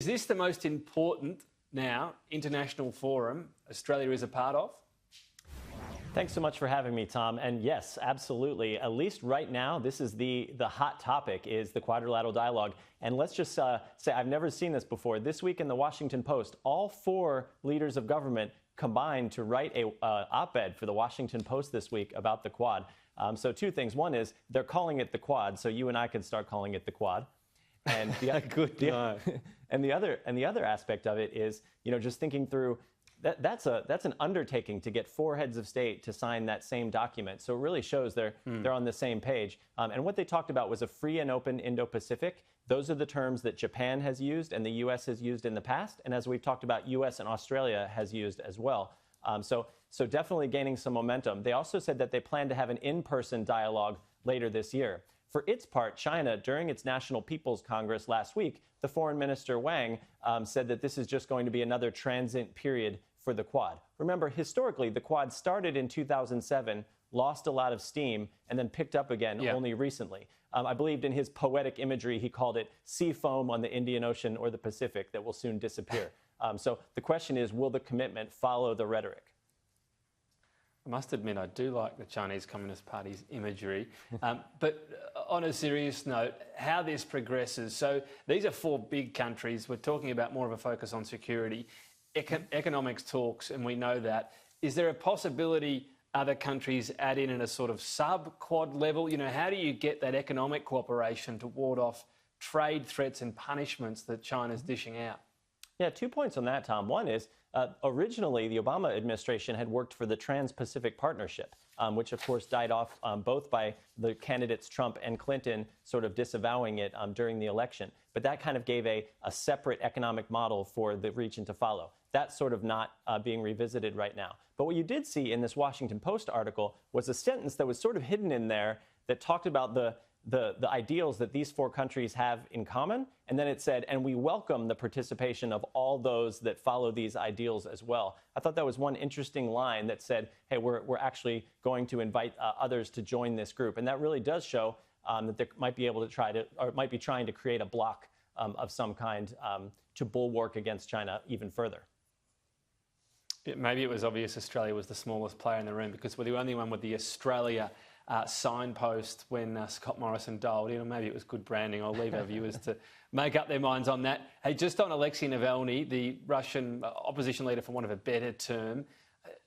Is this the most important now international forum Australia is a part of? Thanks so much for having me, Tom. And yes, absolutely. At least right now, this is the hot topic, is the quadrilateral dialogue. And let's just say I've never seen this before. This week in the Washington Post, all 4 leaders of government combined to write a op-ed for the Washington Post this week about the Quad. So 2 things. One is they're calling it the Quad, so you and I can start calling it the Quad. And the other aspect of it is, just thinking through. That's an undertaking to get 4 heads of state to sign that same document. So it really shows they're on the same page. And what they talked about was a free and open Indo-Pacific. Those are the terms that Japan has used and the U.S. has used in the past. And as we've talked about, U.S. and Australia has used as well. So definitely gaining some momentum. They also said that they plan to have an in-person dialogue later this year. For its part, China, during its National People's Congress last week, the Foreign Minister Wang said that this is just going to be another transient period for the Quad. Remember, historically, the Quad started in 2007, lost a lot of steam, and then picked up again only recently. I believed in his poetic imagery, he called it sea foam on the Indian Ocean or the Pacific that will soon disappear. So the question is, will the commitment follow the rhetoric? I must admit, I do like the Chinese Communist Party's imagery. But on a serious note, how this progresses. So these are 4 big countries. We're talking about more of a focus on security. Economics talks, and we know that. Is there a possibility other countries add in at a sort of sub-Quad level? How do you get that economic cooperation to ward off trade threats and punishments that China's dishing out? Yeah, 2 points on that, Tom. One is, originally, the Obama administration had worked for the Trans-Pacific Partnership, which, of course, died off both by the candidates Trump and Clinton sort of disavowing it during the election. But that kind of gave a separate economic model for the region to follow. That's sort of not being revisited right now. But what you did see in this Washington Post article was a sentence that was sort of hidden in there that talked about the ideals that these 4 countries have in common. And then it said, and we welcome the participation of all those that follow these ideals as well. I thought that was one interesting line that said, hey, we're actually going to invite others to join this group. And that really does show that they might be able to might be trying to create a bloc of some kind to bulwark against China even further. Maybe it was obvious Australia was the smallest player in the room because we're the only one with the Australia signpost when Scott Morrison dialed in, or maybe it was good branding. I'll leave our viewers to make up their minds on that. Hey, just on Alexei Navalny, the Russian opposition leader, for want of a better term,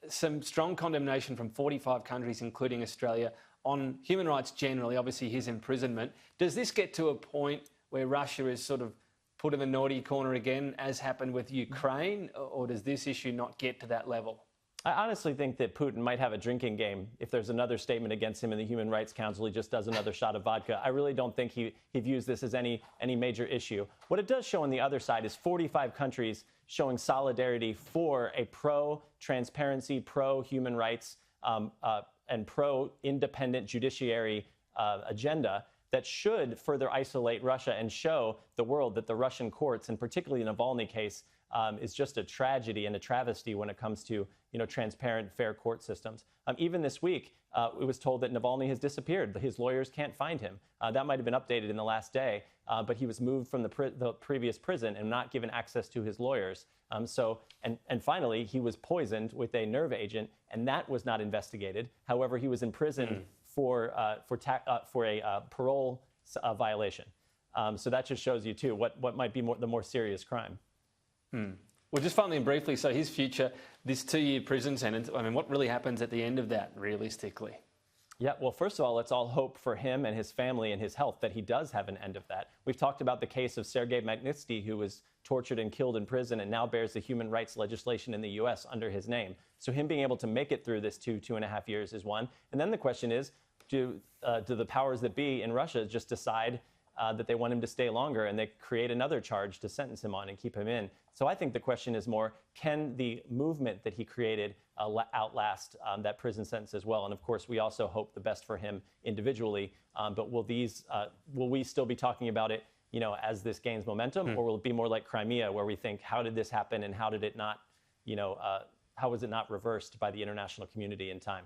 some strong condemnation from 45 countries, including Australia, on human rights generally, obviously his imprisonment. Does this get to a point where Russia is sort of put in the naughty corner again, as happened with Ukraine, or does this issue not get to that level? I honestly think that Putin might have a drinking game. If there's another statement against him in the Human Rights Council, he just does another shot of vodka. I really don't think he views this as any major issue. What it does show on the other side is 45 countries showing solidarity for a pro-transparency, pro-human rights, and pro-independent judiciary agenda that should further isolate Russia and show the world that the Russian courts, and particularly the Navalny case, is just a tragedy and a travesty when it comes to transparent, fair court systems. Even this week, it was told that Navalny has disappeared. His lawyers can't find him. That might have been updated in the last day, but he was moved from the previous prison and not given access to his lawyers. And finally, he was poisoned with a nerve agent, and that was not investigated. However, he was in prison for a parole violation. So that just shows you, too, what might be the more serious crime. Well, just finally and briefly, so his future, this 2-year prison sentence, I mean, what really happens at the end of that, realistically? Yeah, well, first of all, let's all hope for him and his family and his health that he does have an end of that. We've talked about the case of Sergei Magnitsky, who was tortured and killed in prison and now bears the human rights legislation in the U.S. under his name. So him being able to make it through this 2.5 years is one. And then the question is, do the powers that be in Russia just decide that they want him to stay longer, and they create another charge to sentence him on and keep him in? So I think the question is more, can the movement that he created outlast that prison sentence as well? And of course, we also hope the best for him individually. But will we still be talking about it, as this gains momentum, or will it be more like Crimea, where we think, how did this happen, and how did it not, how was it not reversed by the international community in time?